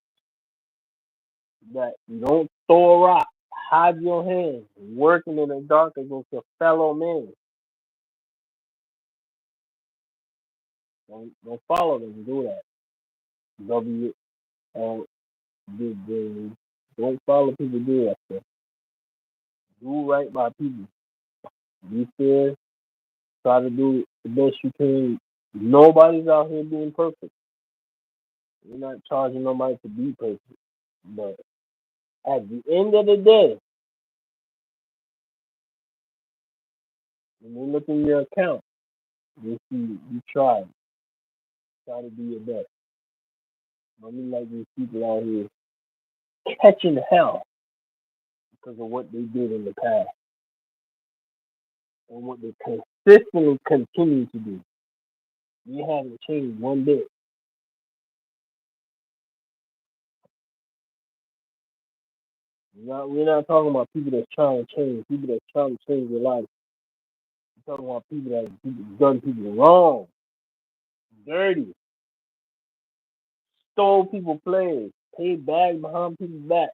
Speaker 1: that you don't throw a rock, hide your hands, working in the dark against your fellow men. Don't follow them. Do that. W L D. Don't follow people. Do that stuff. Do right by people. Be fair. Try to do the best you can. Nobody's out here being perfect. You're not charging nobody to be perfect. But at the end of the day, when you look in your account, you see you tried. Try to do your best. I mean, like these people out here catching hell because of what they did in the past and what they consistently continue to do. You haven't changed one bit. We're not talking about people that's trying to change, people that's trying to change their life. We're talking about people that have done people wrong, dirty, stole people players, paid bags behind people's back,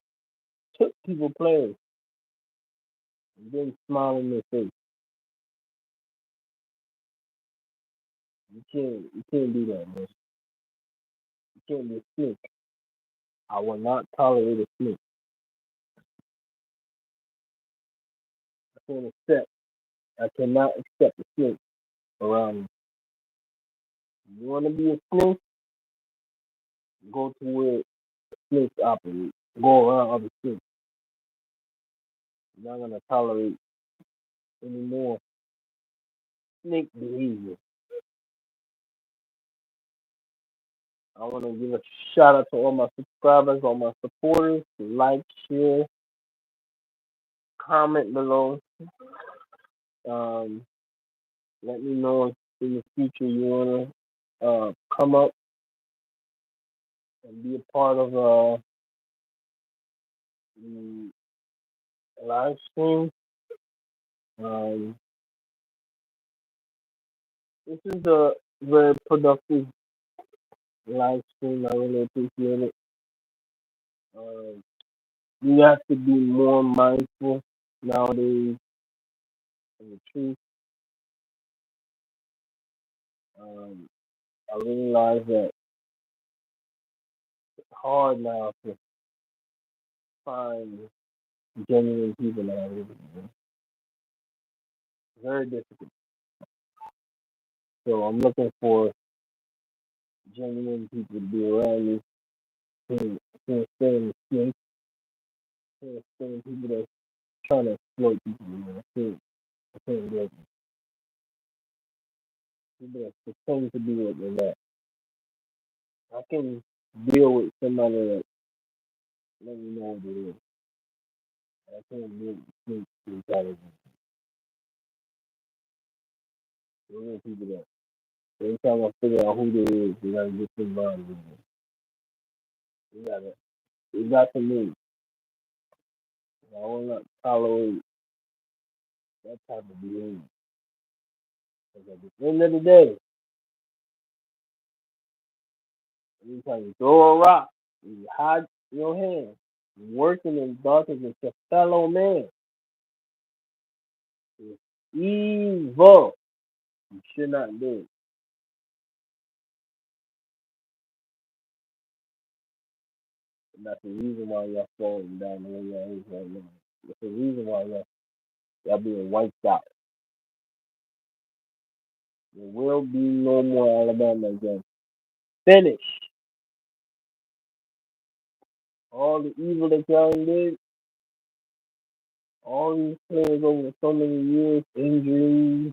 Speaker 1: took people players, and then smile in their face. You can't do that, man. You can't be a snitch. I will not tolerate a snitch. I can't accept. I cannot accept a snitch around me. You want to be a snitch? Go to where snitch operate. Go around other snitch. You're not gonna tolerate any more snake behavior. I want to give a shout out to all my subscribers, all my supporters. Like, share, comment below. Um, Let me know if in the future you wanna come up and be a part of the live stream. Um, this is a very productive live stream. I really appreciate it. Um, you have to be more mindful nowadays of the truth. Um, I realize that it's hard now to find genuine people that I really know. Very difficult. So I'm looking for genuine people to be around me who stay in the streets, who stay in people that's trying to exploit people. I can't get people that pretend to be what they're not. I can deal with somebody that let me know what it is. I can't deal with streets intelligence. There are people that every time I figure out who they is, they gotta get some mind with them. You got to move. I will not tolerate that type of behavior. Because at the end of the day, anytime you throw a rock, you hide your hand, working in darkness with your fellow man, it's evil. You should not do it. And that's the reason why y'all falling down the way y'all is right now. That's the reason why y'all being wiped out. There will be no more Alabama again. Finish. All the evil that y'all did, all these players over so many years, injuries,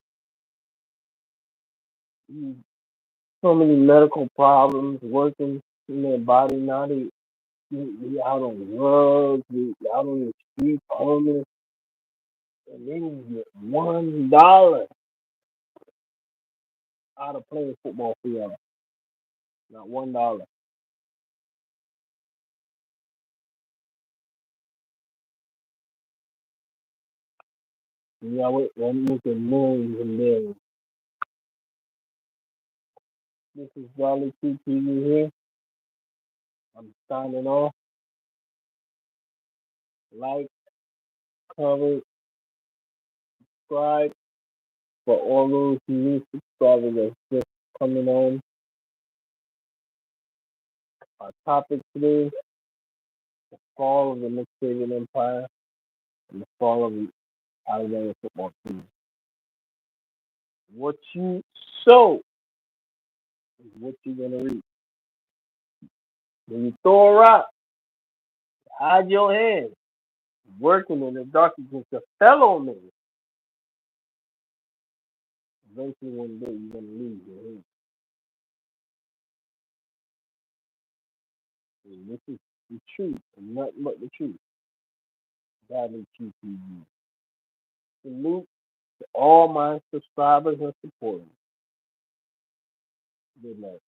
Speaker 1: so many medical problems, working in their body. Now they out on drugs, they out on the street, homeless, and they didn't get $1. out of playing football for y'all. Not $1. Yeah, we're making millions and millions. This is Jolly TruthTV here. I'm signing off. Like, comment, subscribe for all those new subscribers that's just coming on. Our topic today: the fall of the Mexican Empire and the fall of the Alabama football team. What you sow is what you're gonna reap. When you throw a rock, hide your hand. Working in the dark against a fellow man. Eventually, one day you're gonna lose your hand. And this is the truth, and nothing but the truth. God is truth to you. Salute to all my subscribers and supporters. Good night.